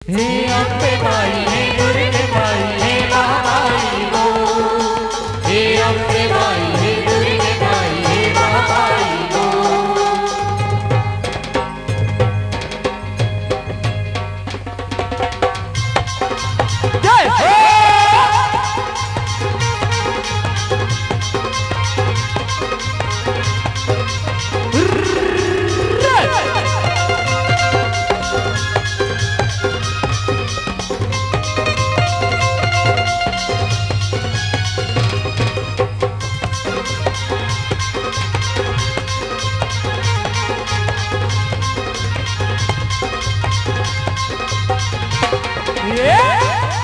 हे अम्बे माई हे दुर्गे माई हे महामाई वो, हे अम्बे माई हे दुर्गे माई हे महामाई वो। जय हो।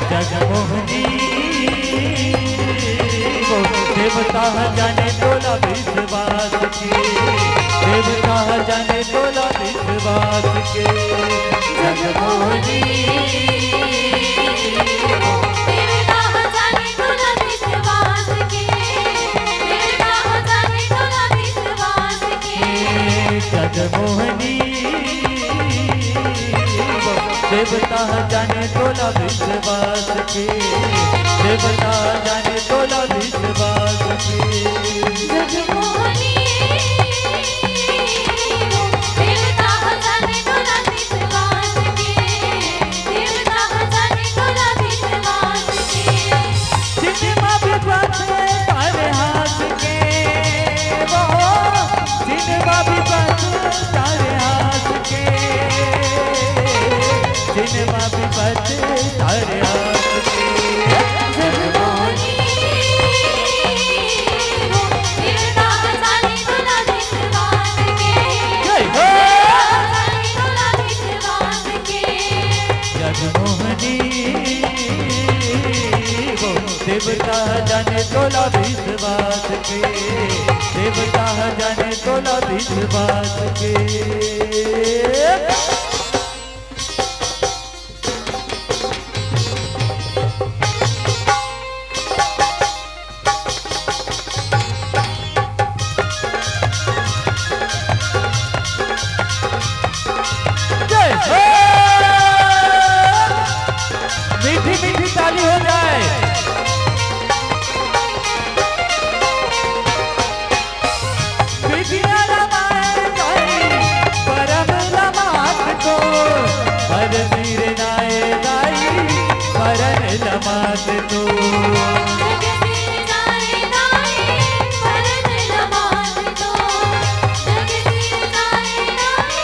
जगमोहनी देवता जाने तोला विश्वास के, देवता जाने तोला विश्वास के। जगमोहनी देवता जाने तोला विश्वास के, देवता जाने तोला विश्वास के। जगमोहनी देवता जाने तोला विश्वास के, देवता जाने तोला विश्वास के। जगमोहनी देवता जाने तोला विश्वास के, देवता जाने तोला विश्वास के। सिनेमा भी बचे तारे हाथ के वो, सिनेमा भी बचे तारे हाथ के, सिनेमा भी बचे तारे हाथ के। जगमोहनी देवता जाने तोला विश्वास के, जय हो। जाने तोला विश्वास के। जगमोहनी वो देवता जाने तोला विश्वास के, देवता जाने तोला विश्वास के। मीठी मीठी ताली हो जाए। विधिया रमाए जाए परम लमात को, हर वीर नाए गाई परन लमात को। जगसीर जाए दाई परन लमात तो, जगसीर जाए दाई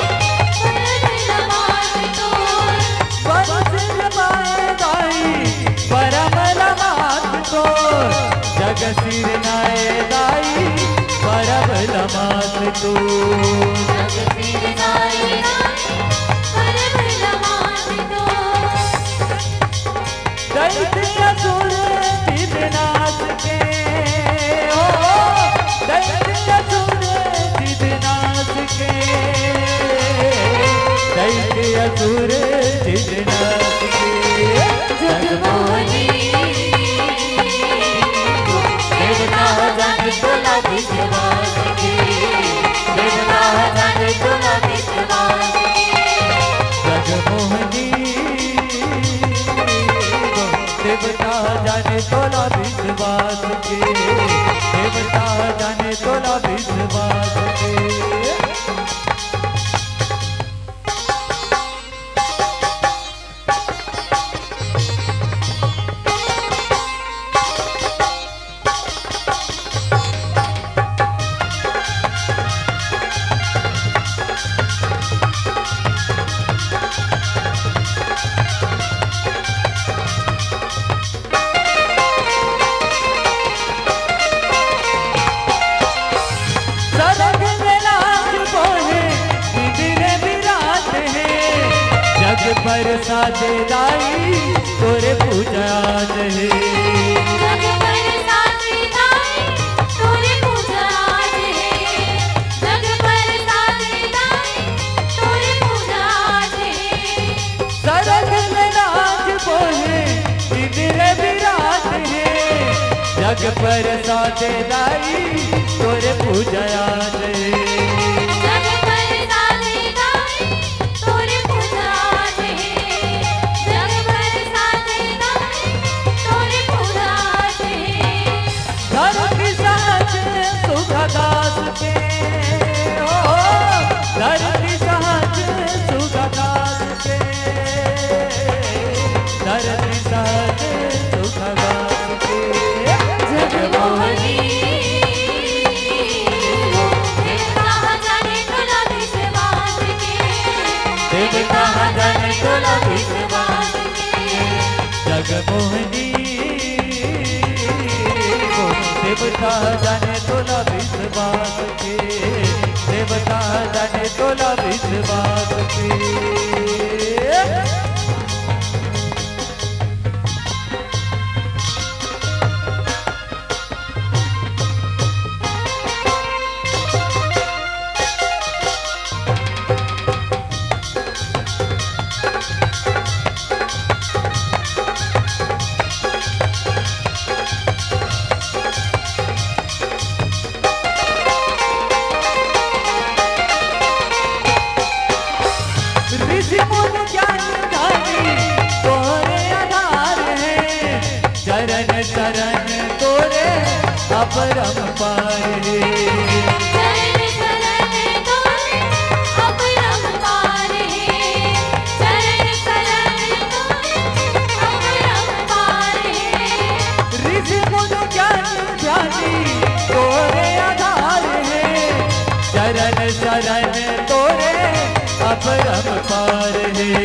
परन लमात तो। वंश रमाए गाई परम लमात को, जग सिर नाए गाई परम लमात को। जगसीर जाए दाई परन लमात तो। दैत्य असुर सिद्धनाथ के हो, दैत्य असुर सिद्धनाथ के, दैत्य असुर सिद्धनाथ के। जगमोहनी देवता जाने तोला विश्वास के, देवता जाने तोला विश्वास के। जगमोहनी देवता जाने तोला विश्वास के, देवता जाने तोला विश्वास के। सरग में नाच बोहे बिजले विराट है, जग पर साजे दाई तोरे पूजात है। जग पर साथे दाई तोरे पूजा आज है, जग पर साथे दाई तोरे पूजा आज है। सरग में नाच बोहे बिजले विराट है, जग पर साजे दाई तोरे पूजात है। जग पर साथे दाई तोरे पूजा आज है, जगमोहनी वो देवता जाने तोला विश्वास के, देवता जाने तोला विश्वास के। शरण तोरे अपरंपार है, चरण शरण तोरे अपरंपार है, चरण शरण तोरे अपरंपार है। ऋषि मुनि ज्ञान ध्यानी तोरे आधार है, शरण शरण तोरे अपरंपार है।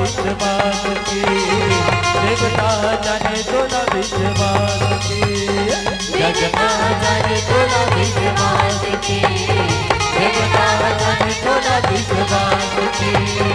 विश्वास के, देवता जाने तोला विश्वास के, देवता जाने तोला विश्वास के, देवता जाने तोला विश्वास के।